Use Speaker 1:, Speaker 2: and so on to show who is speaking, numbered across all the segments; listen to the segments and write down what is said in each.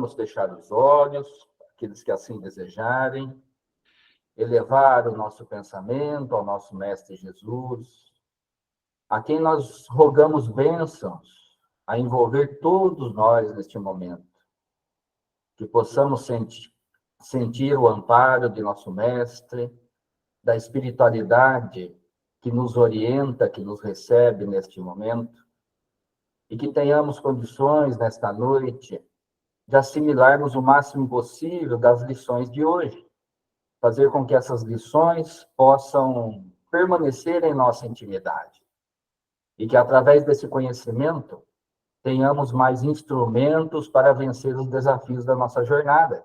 Speaker 1: Vamos fechar os olhos, aqueles que assim desejarem, elevar o nosso pensamento ao nosso Mestre Jesus, a quem nós rogamos bênçãos a envolver todos nós neste momento, que possamos sentir o amparo de nosso Mestre, da espiritualidade que nos orienta, que nos recebe neste momento, e que tenhamos condições nesta noite de assimilarmos o máximo possível das lições de hoje, fazer com que essas lições possam permanecer em nossa intimidade, e que através desse conhecimento tenhamos mais instrumentos para vencer os desafios da nossa jornada,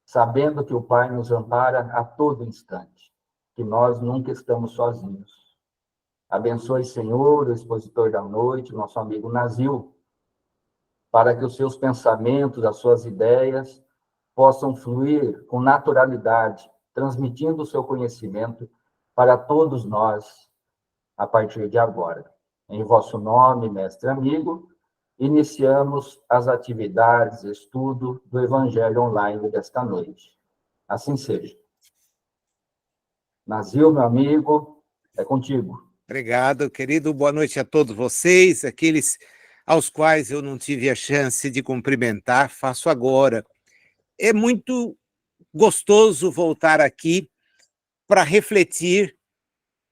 Speaker 1: sabendo que o Pai nos ampara a todo instante, que nós nunca estamos sozinhos. Abençoe, Senhor, o expositor da noite, nosso amigo Nazil, para que os seus pensamentos, as suas ideias, possam fluir com naturalidade, transmitindo o seu conhecimento para todos nós, a partir de agora. Em vosso nome, mestre amigo, iniciamos as atividades, estudo do Evangelho online desta noite. Assim seja. Nazil, meu amigo, é contigo.
Speaker 2: Obrigado, querido. Boa noite a todos vocês, aqueles aos quais eu não tive a chance de cumprimentar, faço agora. É muito gostoso voltar aqui para refletir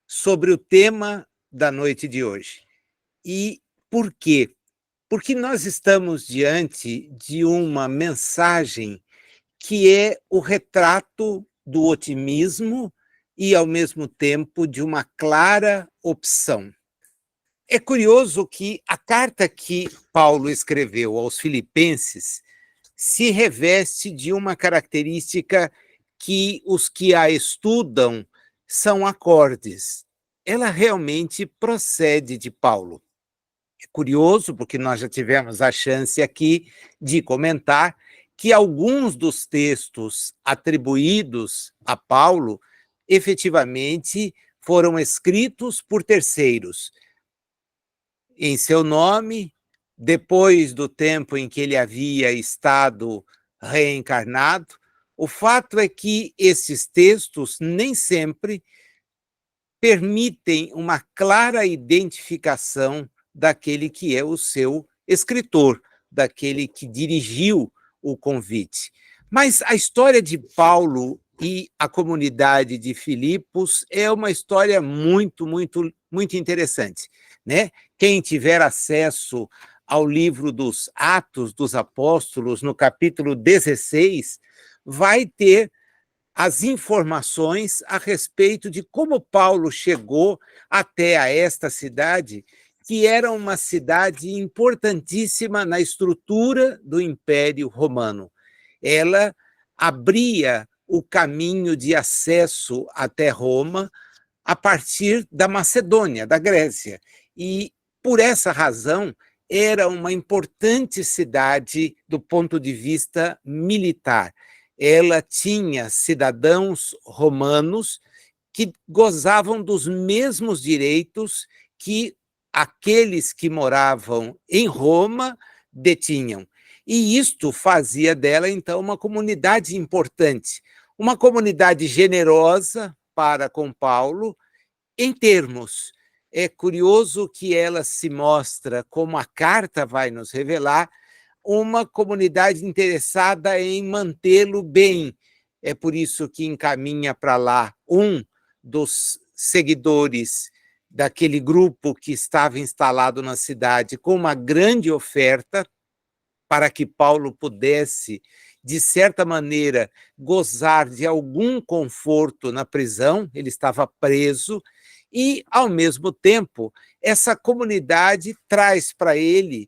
Speaker 2: sobre o tema da noite de hoje. E por quê? Porque nós estamos diante de uma mensagem que é o retrato do otimismo e, ao mesmo tempo, de uma clara opção. É curioso que a carta que Paulo escreveu aos Filipenses se reveste de uma característica que os que a estudam são acordes. Ela realmente procede de Paulo. É curioso, porque nós já tivemos a chance aqui de comentar que alguns dos textos atribuídos a Paulo efetivamente foram escritos por terceiros, em seu nome, depois do tempo em que ele havia estado reencarnado. O fato é que esses textos nem sempre permitem uma clara identificação daquele que é o seu escritor, daquele que dirigiu o convite. Mas a história de Paulo e a comunidade de Filipos é uma história muito, muito, muito interessante, né? Quem tiver acesso ao livro dos Atos dos Apóstolos, no capítulo 16, vai ter as informações a respeito de como Paulo chegou até a esta cidade, que era uma cidade importantíssima na estrutura do Império Romano. Ela abria o caminho de acesso até Roma a partir da Macedônia, da Grécia. E, por essa razão, era uma importante cidade do ponto de vista militar. Ela tinha cidadãos romanos que gozavam dos mesmos direitos que aqueles que moravam em Roma detinham. E isto fazia dela, então, uma comunidade importante, uma comunidade generosa para com Paulo, em termos. É curioso que ela se mostra, como a carta vai nos revelar, uma comunidade interessada em mantê-lo bem. É por isso que encaminha para lá um dos seguidores daquele grupo que estava instalado na cidade com uma grande oferta para que Paulo pudesse, de certa maneira, gozar de algum conforto na prisão. Ele estava preso e, ao mesmo tempo, essa comunidade traz para ele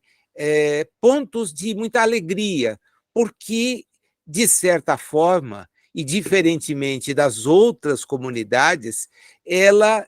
Speaker 2: pontos de muita alegria, porque, de certa forma, e diferentemente das outras comunidades, ela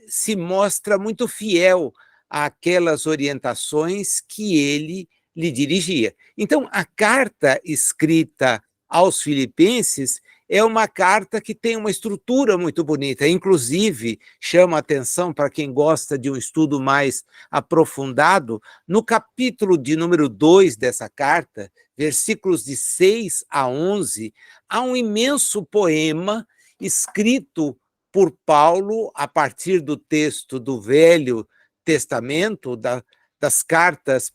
Speaker 2: se mostra muito fiel àquelas orientações que ele lhe dirigia. Então, a carta escrita aos Filipenses é uma carta que tem uma estrutura muito bonita, inclusive chama a atenção para quem gosta de um estudo mais aprofundado, no capítulo de número 2 dessa carta, versículos de 6 a 11, há um imenso poema escrito por Paulo a partir do texto do Velho Testamento, das cartas,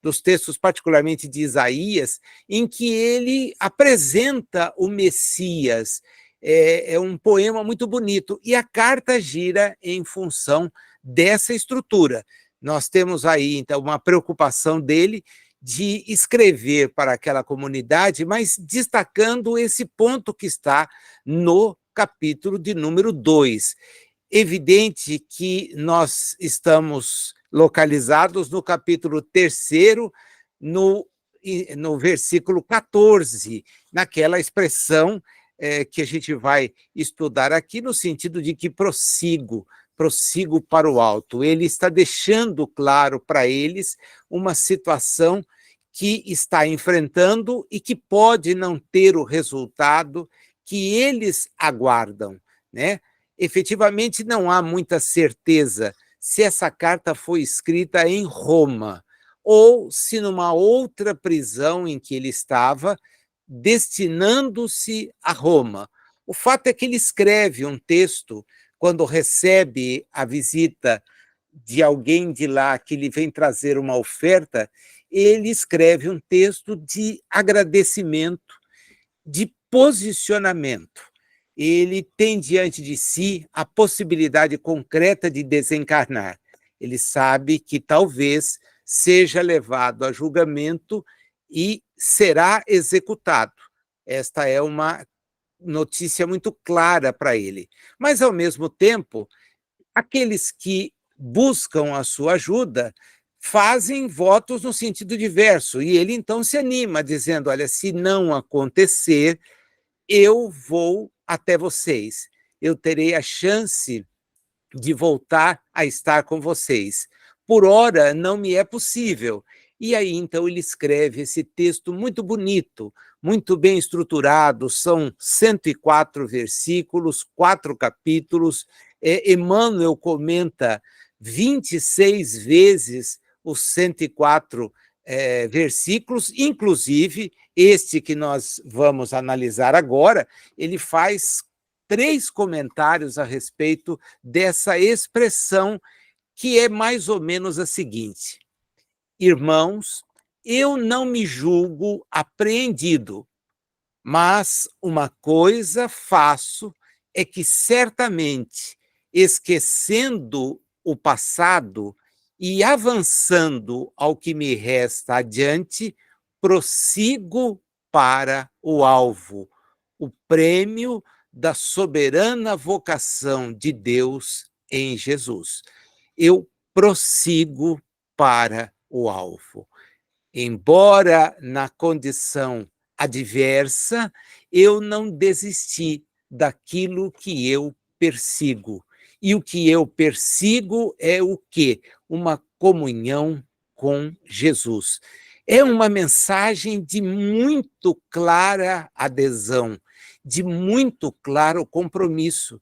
Speaker 2: dos textos particularmente de Isaías, em que ele apresenta o Messias. É um poema muito bonito, e a carta gira em função dessa estrutura. Nós temos aí, então, uma preocupação dele de escrever para aquela comunidade, mas destacando esse ponto que está no capítulo de número 2. Evidente que nós estamos localizados no capítulo 3º, no versículo 14, naquela expressão que a gente vai estudar aqui, no sentido de que prossigo para o alto. Ele está deixando claro para eles uma situação que está enfrentando e que pode não ter o resultado que eles aguardam, né? Efetivamente, não há muita certeza se essa carta foi escrita em Roma ou se numa outra prisão em que ele estava, destinando-se a Roma. O fato é que ele escreve um texto quando recebe a visita de alguém de lá que lhe vem trazer uma oferta. Ele escreve um texto de agradecimento, de posicionamento. Ele tem diante de si a possibilidade concreta de desencarnar. Ele sabe que talvez seja levado a julgamento e será executado. Esta é uma notícia muito clara para ele. Mas, ao mesmo tempo, aqueles que buscam a sua ajuda fazem votos no sentido diverso, e ele então se anima, dizendo: olha, se não acontecer, eu vou até vocês, eu terei a chance de voltar a estar com vocês. Por ora, não me é possível. E aí, então, ele escreve esse texto muito bonito, muito bem estruturado, são 104 versículos, 4 capítulos. Emmanuel comenta 26 vezes os 104 versículos, inclusive este que nós vamos analisar agora, ele faz 3 comentários a respeito dessa expressão, que é mais ou menos a seguinte: irmãos, eu não me julgo apreendido, mas uma coisa faço, é que certamente, esquecendo o passado e avançando ao que me resta adiante, prossigo para o alvo, o prêmio da soberana vocação de Deus em Jesus. Eu prossigo para o alvo. Embora na condição adversa, eu não desisti daquilo que eu persigo. E o que eu persigo é o quê? Uma comunhão com Jesus. É uma mensagem de muito clara adesão, de muito claro compromisso.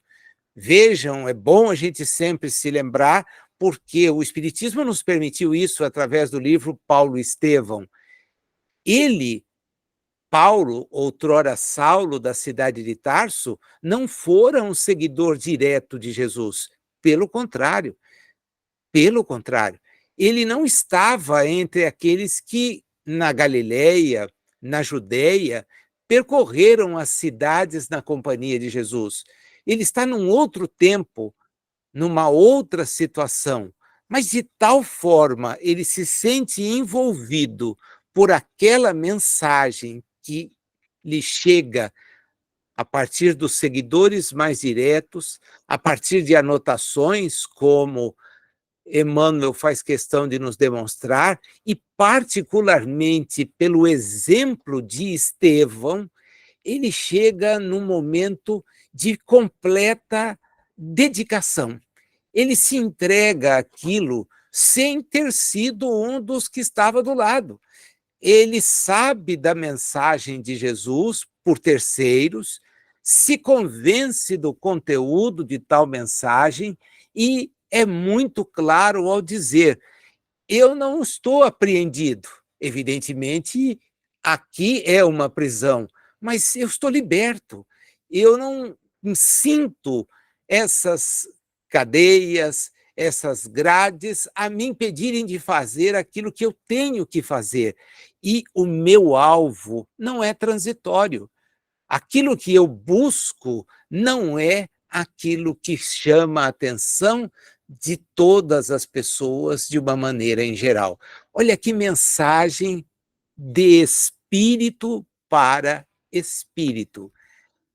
Speaker 2: Vejam, é bom a gente sempre se lembrar, porque o Espiritismo nos permitiu isso através do livro Paulo Estevão. Ele, Paulo, outrora Saulo, da cidade de Tarso, não fora um seguidor direto de Jesus. Pelo contrário, ele não estava entre aqueles que, na Galileia, na Judéia, percorreram as cidades na companhia de Jesus. Ele está num outro tempo, numa outra situação, mas de tal forma ele se sente envolvido por aquela mensagem que lhe chega a partir dos seguidores mais diretos, a partir de anotações, como Emmanuel faz questão de nos demonstrar, e particularmente pelo exemplo de Estevão, ele chega num momento de completa dedicação. Ele se entrega àquilo sem ter sido um dos que estava do lado. Ele sabe da mensagem de Jesus por terceiros, se convence do conteúdo de tal mensagem e é muito claro ao dizer: eu não estou apreendido. Evidentemente, aqui é uma prisão, mas eu estou liberto. Eu não sinto essas cadeias, essas grades a me impedirem de fazer aquilo que eu tenho que fazer. E o meu alvo não é transitório. Aquilo que eu busco não é aquilo que chama a atenção de todas as pessoas de uma maneira em geral. Olha que mensagem de espírito para espírito.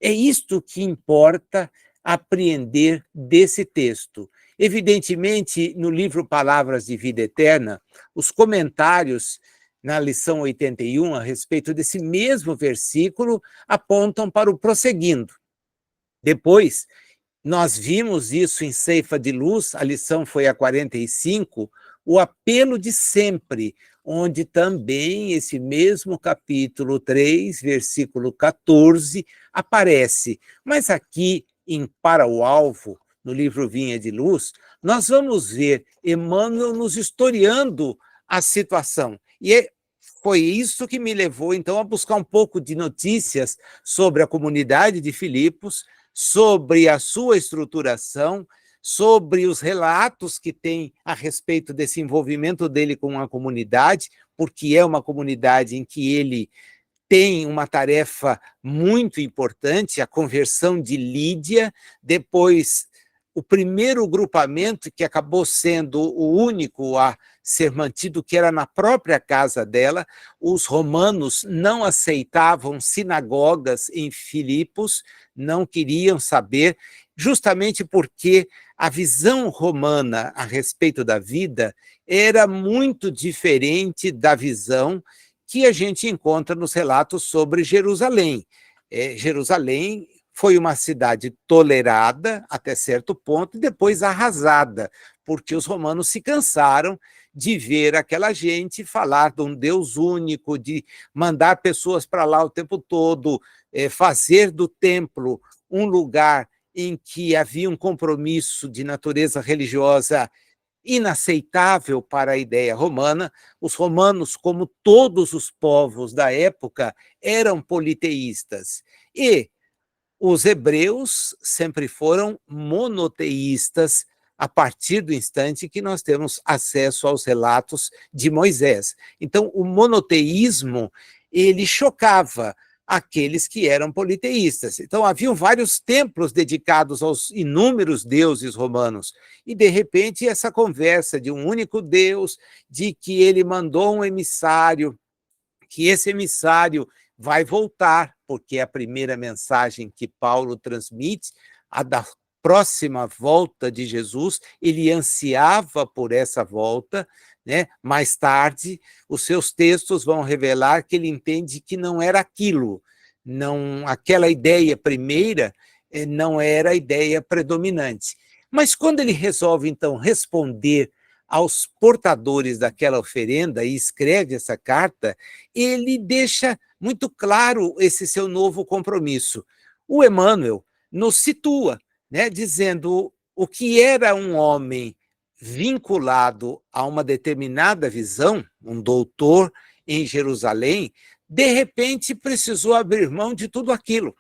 Speaker 2: É isto que importa apreender desse texto. Evidentemente, no livro Palavras de Vida Eterna, os comentários na lição 81 a respeito desse mesmo versículo apontam para o prosseguindo. Depois, nós vimos isso em Ceifa de Luz, a lição foi a 45, o apelo de sempre, onde também esse mesmo capítulo 3, versículo 14, aparece. Mas aqui, em Para o Alvo, no livro Vinha de Luz, nós vamos ver Emmanuel nos historiando a situação. E foi isso que me levou, então, a buscar um pouco de notícias sobre a comunidade de Filipos, sobre a sua estruturação, sobre os relatos que tem a respeito desse envolvimento dele com a comunidade, porque é uma comunidade em que ele tem uma tarefa muito importante, a conversão de Lídia, depois o primeiro grupamento, que acabou sendo o único a ser mantido, que era na própria casa dela. Os romanos não aceitavam sinagogas em Filipos, não queriam saber, justamente porque a visão romana a respeito da vida era muito diferente da visão que a gente encontra nos relatos sobre Jerusalém. Jerusalém foi uma cidade tolerada até certo ponto e depois arrasada, porque os romanos se cansaram de ver aquela gente falar de um Deus único, de mandar pessoas para lá o tempo todo, fazer do templo um lugar em que havia um compromisso de natureza religiosa inaceitável para a ideia romana. Os romanos, como todos os povos da época, eram politeístas. E os hebreus sempre foram monoteístas a partir do instante que nós temos acesso aos relatos de Moisés. Então, o monoteísmo, ele chocava aqueles que eram politeístas. Então, haviam vários templos dedicados aos inúmeros deuses romanos. E, de repente, essa conversa de um único Deus, de que ele mandou um emissário, que esse emissário vai voltar, porque é a primeira mensagem que Paulo transmite, a da próxima volta de Jesus. Ele ansiava por essa volta, né? Mais tarde, os seus textos vão revelar que ele entende que não era aquilo, não, aquela ideia primeira não era a ideia predominante. Mas quando ele resolve, então, responder aos portadores daquela oferenda e escreve essa carta, ele deixa muito claro esse seu novo compromisso. O Emmanuel nos situa, né, dizendo o que era um homem vinculado a uma determinada visão, um doutor em Jerusalém, de repente precisou abrir mão de tudo aquilo.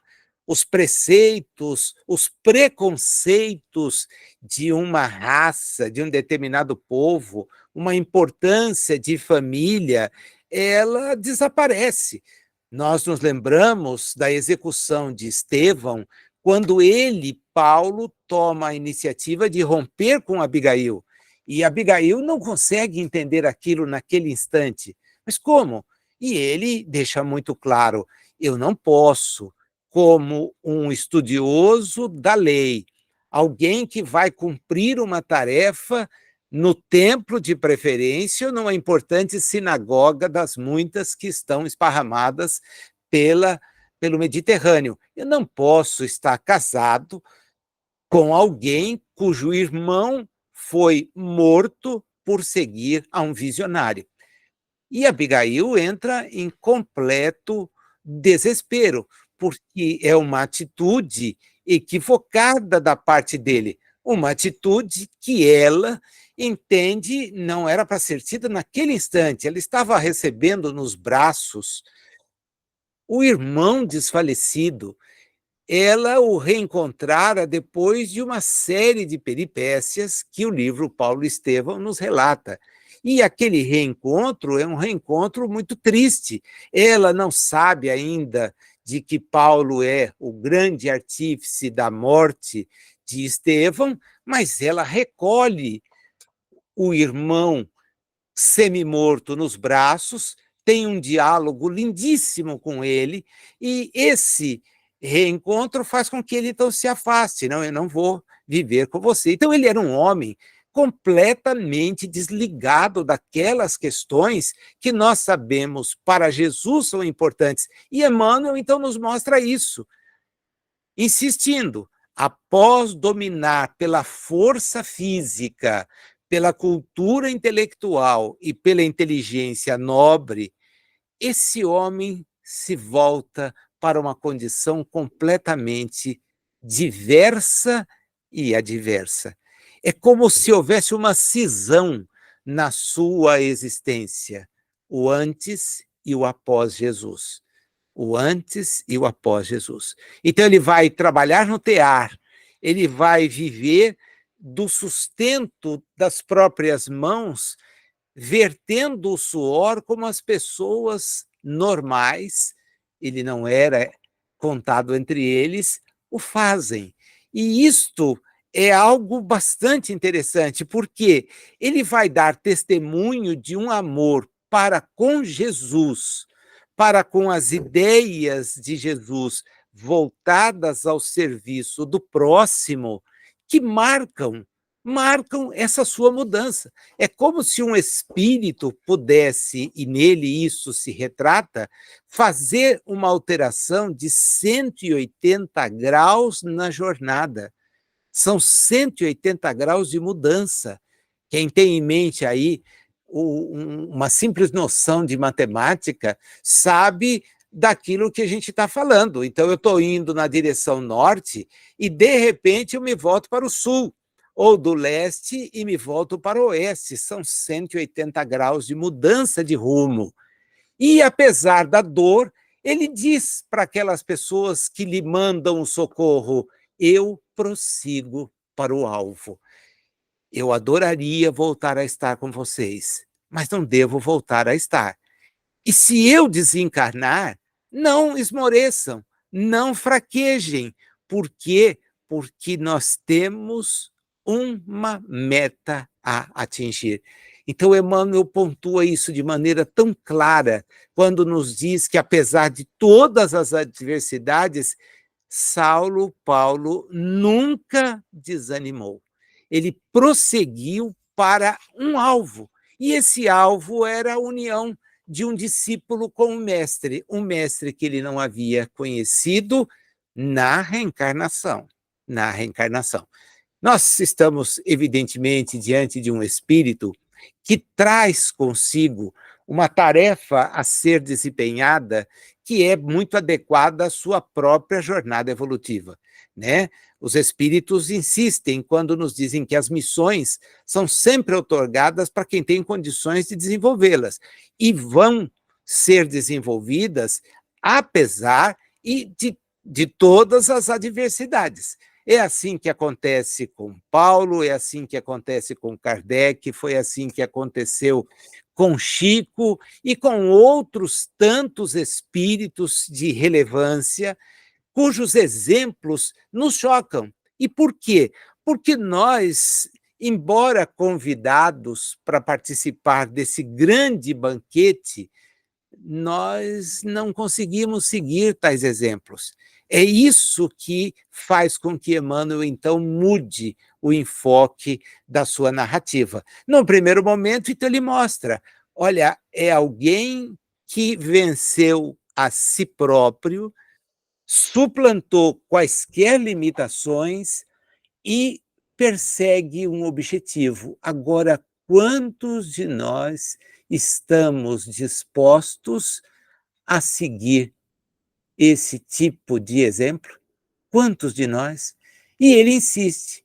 Speaker 2: Os preceitos, os preconceitos de uma raça, de um determinado povo, uma importância de família, ela desaparece. Nós nos lembramos da execução de Estevão, quando ele, Paulo, toma a iniciativa de romper com Abigail. E Abigail não consegue entender aquilo naquele instante. Mas como? E ele deixa muito claro: eu não posso, como um estudioso da lei, alguém que vai cumprir uma tarefa no templo de preferência ou numa importante sinagoga das muitas que estão esparramadas pelo Mediterrâneo. Eu não posso estar casado com alguém cujo irmão foi morto por seguir a um visionário. E Abigail entra em completo desespero, porque é uma atitude equivocada da parte dele, uma atitude que ela entende não era para ser tida naquele instante. Ela estava recebendo nos braços o irmão desfalecido, ela o reencontrara depois de uma série de peripécias que o livro Paulo e Estevão nos relata. E aquele reencontro é um reencontro muito triste. Ela não sabe ainda de que Paulo é o grande artífice da morte de Estevão, mas ela recolhe o irmão semi-morto nos braços, tem um diálogo lindíssimo com ele, e esse reencontro faz com que ele então se afaste. Não, eu não vou viver com você. Então ele era um homem completamente desligado daquelas questões que nós sabemos para Jesus são importantes. E Emmanuel então nos mostra isso, insistindo, após dominar pela força física, pela cultura intelectual e pela inteligência nobre, esse homem se volta para uma condição completamente diversa e adversa. É como se houvesse uma cisão na sua existência, o antes e o após Jesus. O antes e o após Jesus. Então ele vai trabalhar no tear, ele vai viver do sustento das próprias mãos, vertendo o suor como as pessoas normais, ele não era contado entre eles, o fazem. E isto é algo bastante interessante, porque ele vai dar testemunho de um amor para com Jesus, para com as ideias de Jesus voltadas ao serviço do próximo, que marcam essa sua mudança. É como se um espírito pudesse, e nele isso se retrata, fazer uma alteração de 180 graus na jornada. São 180 graus de mudança. Quem tem em mente aí uma simples noção de matemática sabe daquilo que a gente está falando. Então, eu estou indo na direção norte e, de repente, eu me volto para o sul, ou do leste e me volto para o oeste. São 180 graus de mudança de rumo. E, apesar da dor, ele diz para aquelas pessoas que lhe mandam o socorro, eu prossigo para o alvo. Eu adoraria voltar a estar com vocês, mas não devo voltar a estar. E se eu desencarnar, não esmoreçam, não fraquejem. Por quê? Porque nós temos uma meta a atingir. Então, Emmanuel pontua isso de maneira tão clara, quando nos diz que, apesar de todas as adversidades, Paulo nunca desanimou. Ele prosseguiu para um alvo, e esse alvo era a união de um discípulo com um mestre que ele não havia conhecido na reencarnação. Nós estamos, evidentemente, diante de um espírito que traz consigo uma tarefa a ser desempenhada que é muito adequada à sua própria jornada evolutiva, né? Os espíritos insistem quando nos dizem que as missões são sempre outorgadas para quem tem condições de desenvolvê-las e vão ser desenvolvidas apesar de todas as adversidades. É assim que acontece com Paulo, é assim que acontece com Kardec, foi assim que aconteceu com Chico e com outros tantos espíritos de relevância, cujos exemplos nos chocam. E por quê? Porque nós, embora convidados para participar desse grande banquete, nós não conseguimos seguir tais exemplos. É isso que faz com que Emmanuel, então, mude o enfoque da sua narrativa. No primeiro momento, então, ele mostra, olha, é alguém que venceu a si próprio, suplantou quaisquer limitações e persegue um objetivo. Agora, quantos de nós estamos dispostos a seguir esse tipo de exemplo? Quantos de nós? E ele insiste,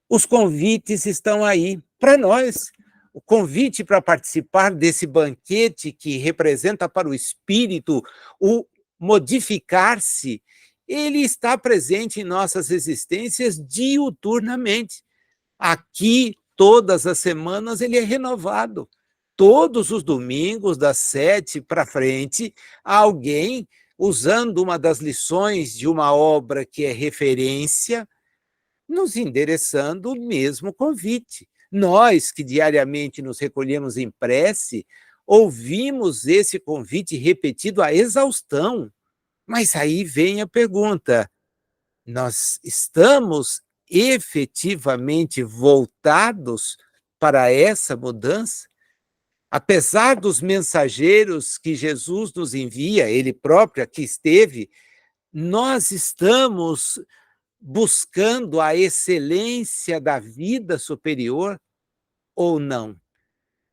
Speaker 2: os convites estão aí para nós. O convite para participar desse banquete que representa para o espírito o modificar-se, ele está presente em nossas existências diuturnamente. Aqui, todas as semanas, ele é renovado. Todos os domingos, das 7 para frente, alguém, usando uma das lições de uma obra que é referência, nos endereçando o mesmo convite. Nós, que diariamente nos recolhemos em prece, ouvimos esse convite repetido à exaustão. Mas aí vem a pergunta: nós estamos efetivamente voltados para essa mudança? Apesar dos mensageiros que Jesus nos envia, ele próprio aqui esteve, nós estamos buscando a excelência da vida superior ou não?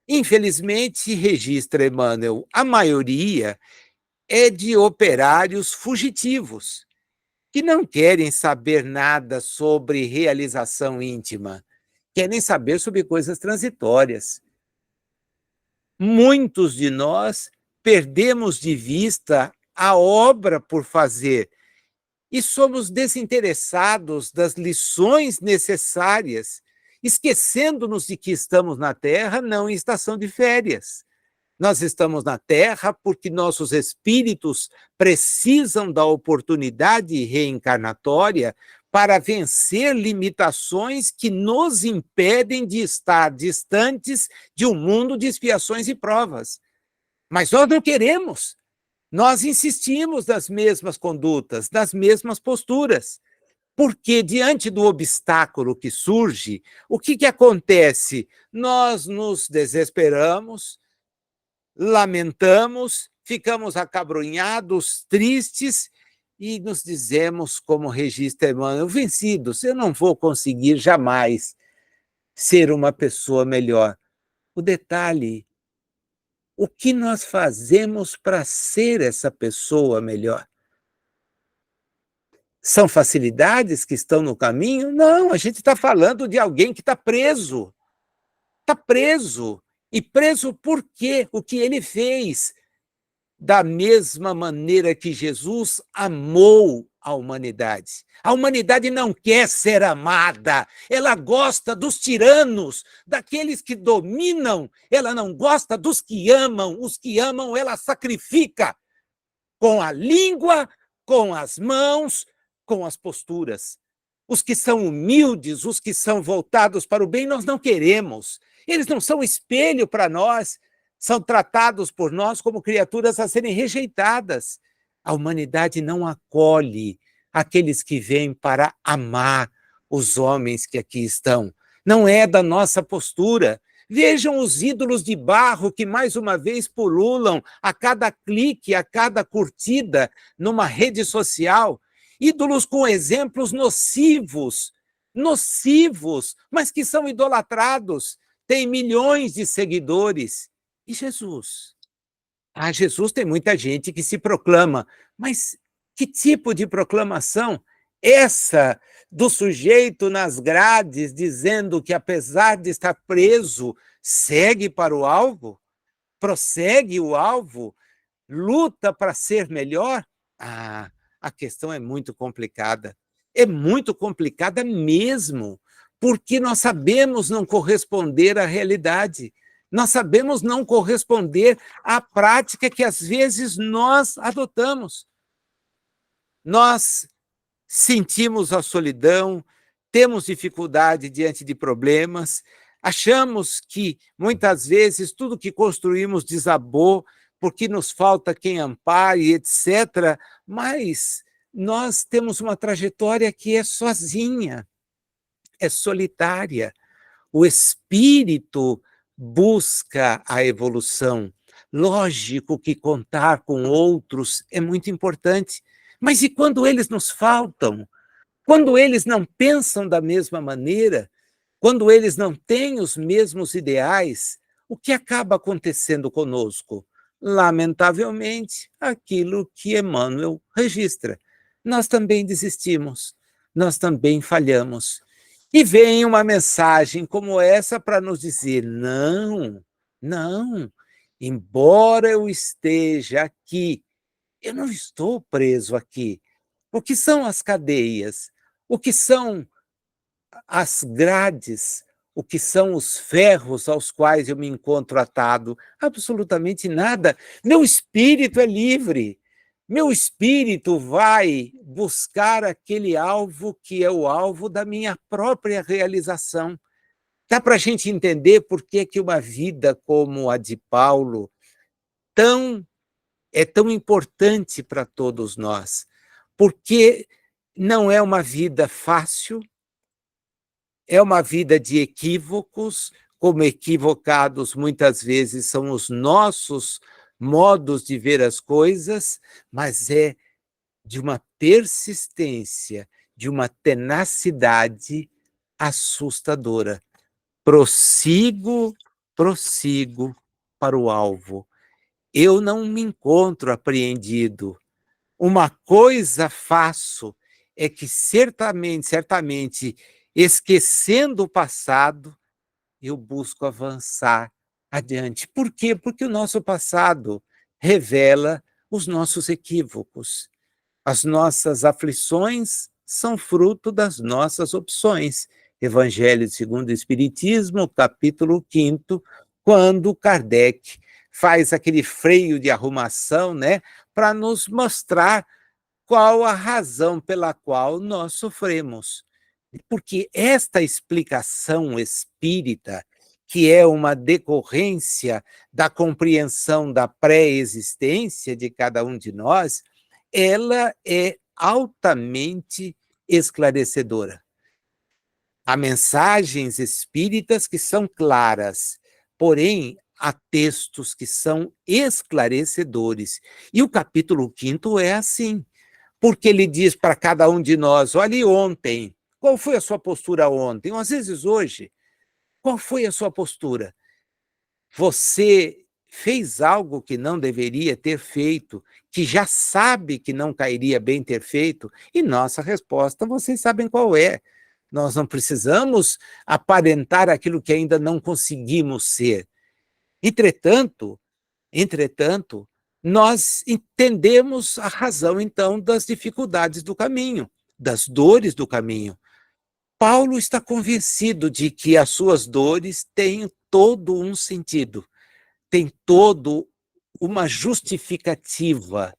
Speaker 2: Infelizmente, registra Emmanuel, a maioria é de operários fugitivos, que não querem saber nada sobre realização íntima, querem saber sobre coisas transitórias. Muitos de nós perdemos de vista a obra por fazer e somos desinteressados das lições necessárias, esquecendo-nos de que estamos na Terra não em estação de férias. Nós estamos na Terra porque nossos espíritos precisam da oportunidade reencarnatória para vencer limitações que nos impedem de estar distantes de um mundo de expiações e provas. Mas nós não queremos. Nós insistimos nas mesmas condutas, nas mesmas posturas. Porque, diante do obstáculo que surge, o que acontece? Nós nos desesperamos, lamentamos, ficamos acabrunhados, tristes, e nos dizemos, como registra Emmanuel, vencidos, eu não vou conseguir jamais ser uma pessoa melhor. O detalhe, o que nós fazemos para ser essa pessoa melhor? São facilidades que estão no caminho? Não, a gente está falando de alguém que está preso. Está preso. E preso por quê? O que ele fez? Da mesma maneira que Jesus amou a humanidade. A humanidade não quer ser amada, ela gosta dos tiranos, daqueles que dominam, ela não gosta dos que amam, os que amam ela sacrifica com a língua, com as mãos, com as posturas. Os que são humildes, os que são voltados para o bem, nós não queremos. Eles não são espelho para nós, são tratados por nós como criaturas a serem rejeitadas. A humanidade não acolhe aqueles que vêm para amar os homens que aqui estão. Não é da nossa postura. Vejam os ídolos de barro que, mais uma vez, pululam a cada clique, a cada curtida numa rede social. Ídolos com exemplos nocivos, mas que são idolatrados, têm milhões de seguidores. E Jesus? Jesus tem muita gente que se proclama, mas que tipo de proclamação? Essa do sujeito nas grades dizendo que, apesar de estar preso, segue para o alvo, prossegue o alvo, luta para ser melhor? A questão é muito complicada mesmo, porque nós sabemos não corresponder à realidade. Nós sabemos não corresponder à prática que, às vezes, nós adotamos. Nós sentimos a solidão, temos dificuldade diante de problemas, achamos que, muitas vezes, tudo que construímos desabou porque nos falta quem ampare, etc. Mas nós temos uma trajetória que é sozinha, é solitária. O espírito busca a evolução. Lógico que contar com outros é muito importante, mas e quando eles nos faltam? Quando eles não pensam da mesma maneira? Quando eles não têm os mesmos ideais? O que acaba acontecendo conosco? Lamentavelmente, aquilo que Emmanuel registra. Nós também desistimos, nós também falhamos. E vem uma mensagem como essa para nos dizer: não, embora eu esteja aqui Eu não estou preso aqui. O que são as cadeias? O que são as grades? O que são os ferros aos quais eu me encontro atado? Absolutamente nada. Meu espírito é livre. Meu espírito vai buscar aquele alvo que é o alvo da minha própria realização. Dá para a gente entender por que uma vida como a de Paulo é tão importante para todos nós. Porque não é uma vida fácil, é uma vida de equívocos, como equivocados muitas vezes são os nossos modos de ver as coisas, mas é de uma persistência, de uma tenacidade assustadora. Prossigo para o alvo. Eu não me encontro apreendido. Uma coisa faço, é que certamente, esquecendo o passado, eu busco avançar adiante. Por quê? Porque o nosso passado revela os nossos equívocos. As nossas aflições são fruto das nossas opções. Evangelho segundo o Espiritismo, capítulo 5º, quando Kardec faz aquele freio de arrumação, né, para nos mostrar qual a razão pela qual nós sofremos. Porque esta explicação espírita, que é uma decorrência da compreensão da pré-existência de cada um de nós, ela é altamente esclarecedora. Há mensagens espíritas que são claras, porém, há textos que são esclarecedores. E o capítulo 5º é assim, porque ele diz para cada um de nós: olhe ontem, qual foi a sua postura ontem? Ou às vezes hoje, qual foi a sua postura? Você fez algo que não deveria ter feito, que já sabe que não cairia bem ter feito? E nossa resposta, vocês sabem qual é. Nós não precisamos aparentar aquilo que ainda não conseguimos ser. Entretanto, nós entendemos a razão, então, das dificuldades do caminho, das dores do caminho. Paulo está convencido de que as suas dores têm todo um sentido, tem todo uma justificativa.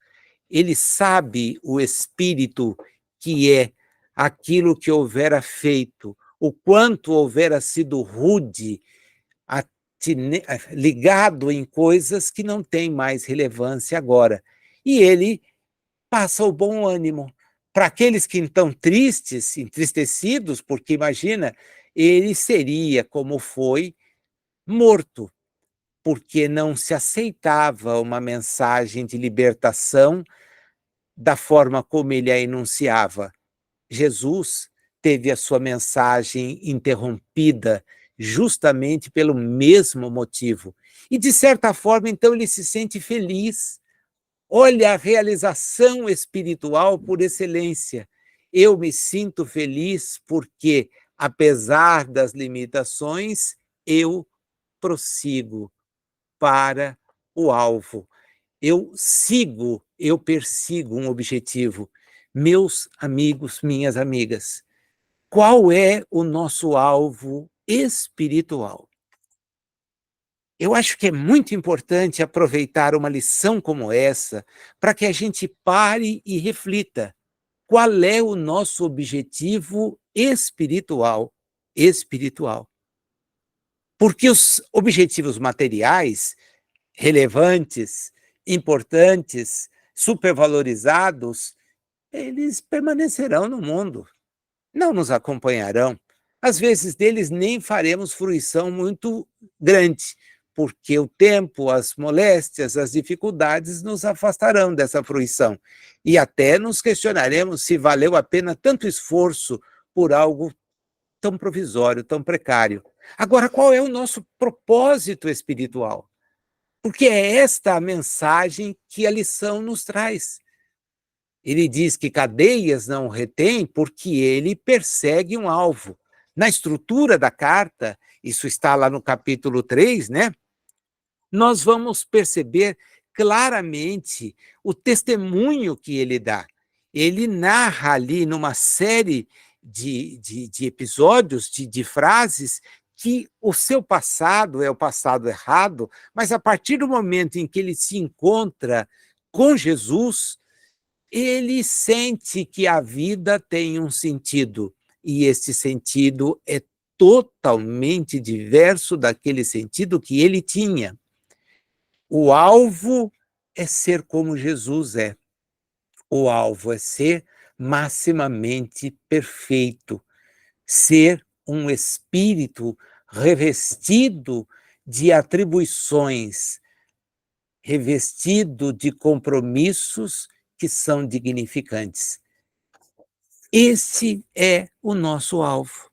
Speaker 2: Ele sabe o espírito que é aquilo que houvera feito, o quanto houvera sido rude, ligado em coisas que não têm mais relevância agora. E ele passa o bom ânimo. Para aqueles que estão tristes, entristecidos, porque imagina, ele seria, como foi, morto, porque não se aceitava uma mensagem de libertação da forma como ele a enunciava. Jesus teve a sua mensagem interrompida justamente pelo mesmo motivo. E, de certa forma, então, ele se sente feliz. Olha a realização espiritual por excelência. Eu me sinto feliz porque, apesar das limitações, eu prossigo para o alvo. Eu persigo um objetivo. Meus amigos, minhas amigas, qual é o nosso alvo espiritual? Eu acho que é muito importante aproveitar uma lição como essa para que a gente pare e reflita. Qual é o nosso objetivo espiritual? Espiritual. Porque os objetivos materiais, relevantes, importantes, supervalorizados, eles permanecerão no mundo, não nos acompanharão. Às vezes deles nem faremos fruição muito grande, porque o tempo, as moléstias, as dificuldades nos afastarão dessa fruição. E até nos questionaremos se valeu a pena tanto esforço por algo tão provisório, tão precário. Agora, qual é o nosso propósito espiritual? Porque é esta a mensagem que a lição nos traz. Ele diz que cadeias não retém porque ele persegue um alvo. Na estrutura da carta, isso está lá no capítulo 3, né? Nós vamos perceber claramente o testemunho que ele dá. Ele narra ali numa série de episódios, de frases, que o seu passado é o passado errado, mas a partir do momento em que ele se encontra com Jesus, ele sente que a vida tem um sentido, e esse sentido é totalmente diverso daquele sentido que ele tinha. O alvo é ser como Jesus é. O alvo é ser maximamente perfeito, ser um espírito revestido de atribuições, revestido de compromissos que são dignificantes. Esse é o nosso alvo.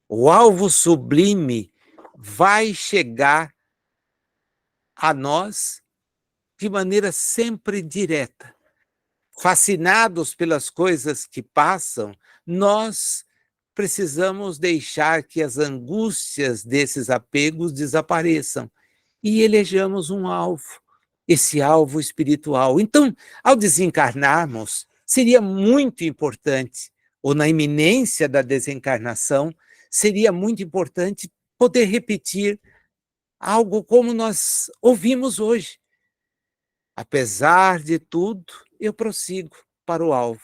Speaker 2: O alvo sublime vai chegar a nós de maneira sempre direta. Fascinados pelas coisas que passam, nós precisamos deixar que as angústias desses apegos desapareçam e elejamos um alvo, esse alvo espiritual. Então, ao desencarnarmos, seria muito importante, ou na iminência da desencarnação, seria muito importante poder repetir algo como nós ouvimos hoje. Apesar de tudo, eu prossigo para o alvo.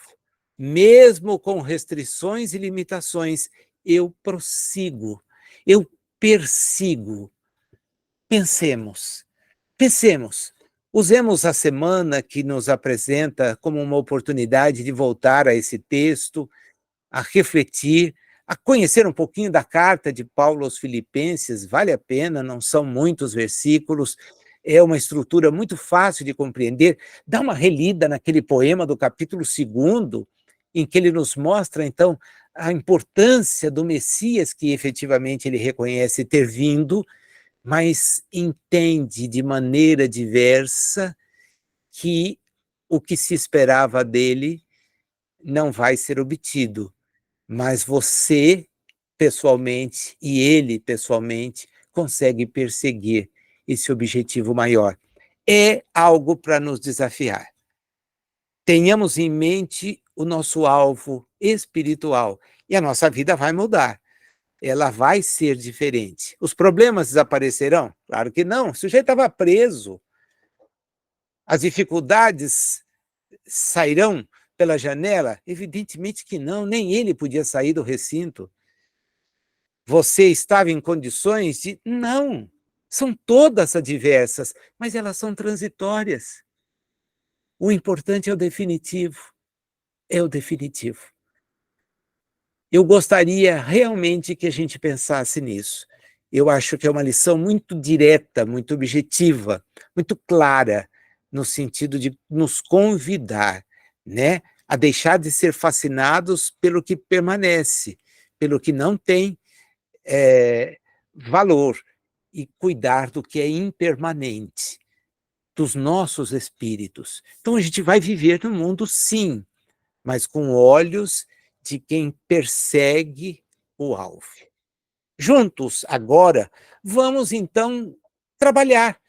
Speaker 2: Mesmo com restrições e limitações, eu prossigo, eu persigo. Pensemos, pensemos. Usemos a semana que nos apresenta como uma oportunidade de voltar a esse texto, a refletir, a conhecer um pouquinho da carta de Paulo aos Filipenses. Vale a pena, não são muitos versículos, é uma estrutura muito fácil de compreender. Dá uma relida naquele poema do capítulo 2, em que ele nos mostra, então, a importância do Messias que efetivamente ele reconhece ter vindo, mas entende de maneira diversa que o que se esperava dele não vai ser obtido, mas você, pessoalmente, e ele, pessoalmente, consegue perseguir esse objetivo maior. É algo para nos desafiar. Tenhamos em mente o nosso alvo espiritual e a nossa vida vai mudar. Ela vai ser diferente. Os problemas desaparecerão? Claro que não. O sujeito estava preso. As dificuldades sairão pela janela? Evidentemente que não. Nem ele podia sair do recinto. Você estava em condições de... Não. São todas adversas, mas elas são transitórias. O importante é o definitivo. É o definitivo. Eu gostaria realmente que a gente pensasse nisso. Eu acho que é uma lição muito direta, muito objetiva, muito clara, no sentido de nos convidar, né, a deixar de ser fascinados pelo que permanece, pelo que não tem valor, e cuidar do que é impermanente, dos nossos espíritos. Então a gente vai viver no mundo, sim, mas com olhos de quem persegue o alvo. Juntos, agora, vamos então trabalhar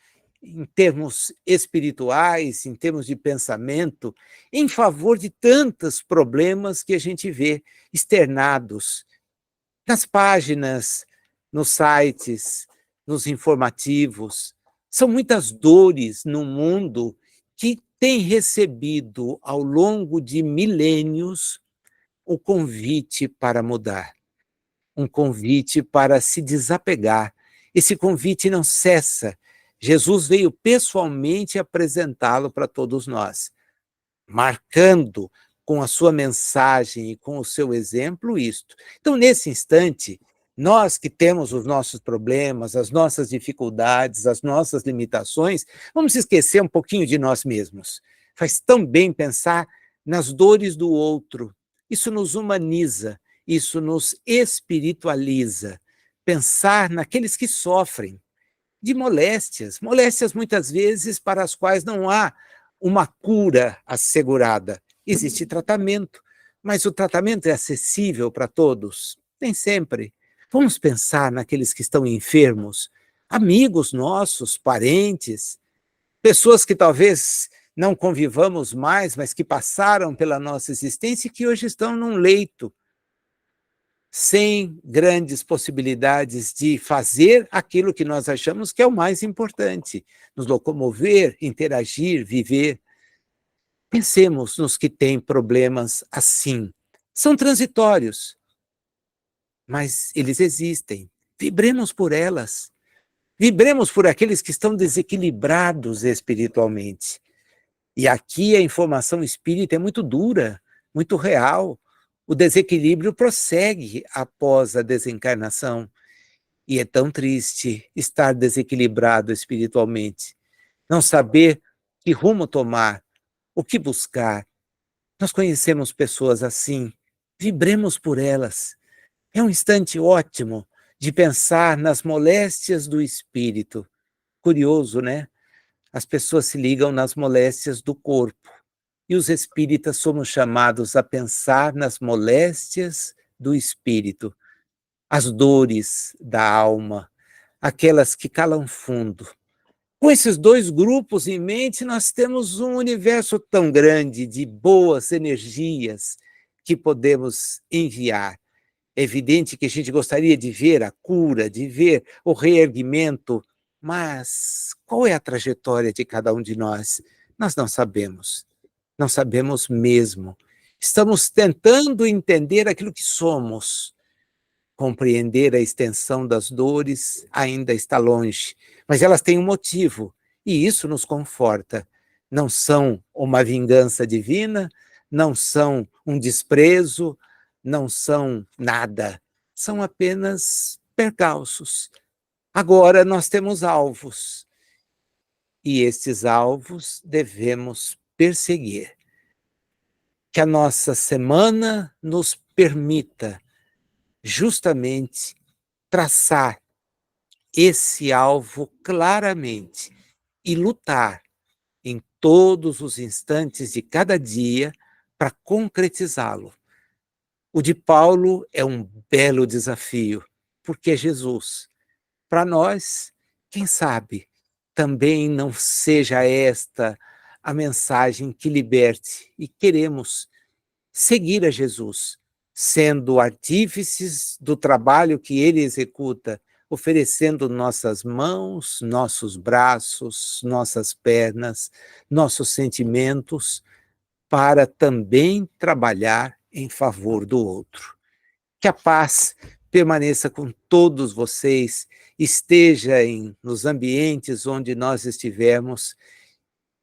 Speaker 2: em termos espirituais, em termos de pensamento, em favor de tantos problemas que a gente vê externados nas páginas, nos sites, nos informativos. São muitas dores no mundo que têm recebido, ao longo de milênios, o convite para mudar, um convite para se desapegar. Esse convite não cessa. Jesus veio pessoalmente apresentá-lo para todos nós, marcando com a sua mensagem e com o seu exemplo isto. Então, nesse instante, nós que temos os nossos problemas, as nossas dificuldades, as nossas limitações, vamos esquecer um pouquinho de nós mesmos. Faz tão bem pensar nas dores do outro. Isso nos humaniza, isso nos espiritualiza. Pensar naqueles que sofrem de moléstias, moléstias muitas vezes para as quais não há uma cura assegurada. Existe tratamento, mas o tratamento é acessível para todos? Nem sempre. Vamos pensar naqueles que estão enfermos, amigos nossos, parentes. pessoas que talvez não convivamos mais, mas que passaram pela nossa existência e que hoje estão num leito, sem grandes possibilidades de fazer aquilo que nós achamos que é o mais importante, nos locomover, interagir, viver. Pensemos nos que têm problemas assim. São transitórios, mas eles existem. Vibremos por elas. Vibremos por aqueles que estão desequilibrados espiritualmente. E aqui a informação espírita é muito dura, muito real. O desequilíbrio prossegue após a desencarnação. E é tão triste estar desequilibrado espiritualmente. Não saber que rumo tomar, o que buscar. Nós conhecemos pessoas assim. Vibremos por elas. É um instante ótimo de pensar nas moléstias do espírito. Curioso, né? As pessoas se ligam nas moléstias do corpo. E os espíritas somos chamados a pensar nas moléstias do espírito, as dores da alma, aquelas que calam fundo. Com esses dois grupos em mente, nós temos um universo tão grande de boas energias que podemos enviar. É evidente que a gente gostaria de ver a cura, de ver o reerguimento, mas qual é a trajetória de cada um de nós? Nós não sabemos. Não sabemos mesmo. Estamos tentando entender aquilo que somos. Compreender a extensão das dores ainda está longe, mas elas têm um motivo, e isso nos conforta. Não são uma vingança divina, não são um desprezo, não são nada. São apenas percalços. Agora nós temos alvos, e estes alvos devemos perseguir. Que a nossa semana nos permita justamente traçar esse alvo claramente e lutar em todos os instantes de cada dia para concretizá-lo. O de Paulo é um belo desafio, porque é Jesus. Para nós, quem sabe, também não seja esta a mensagem que liberte, e queremos seguir a Jesus, sendo artífices do trabalho que ele executa, oferecendo nossas mãos, nossos braços, nossas pernas, nossos sentimentos, para também trabalhar em favor do outro. Que a paz permaneça com todos vocês, esteja nos ambientes onde nós estivermos,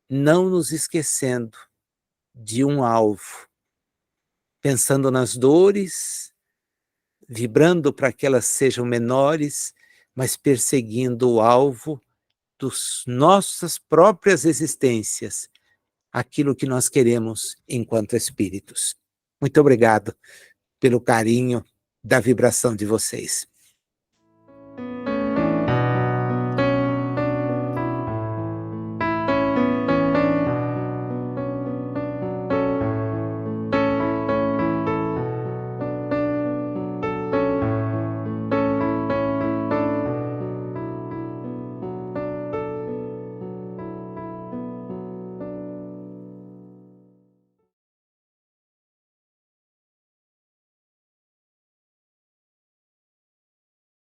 Speaker 2: não nos esquecendo de um alvo, pensando nas dores, vibrando para que elas sejam menores, mas perseguindo o alvo das nossas próprias existências, aquilo que nós queremos enquanto espíritos. Muito obrigado pelo carinho da vibração de vocês.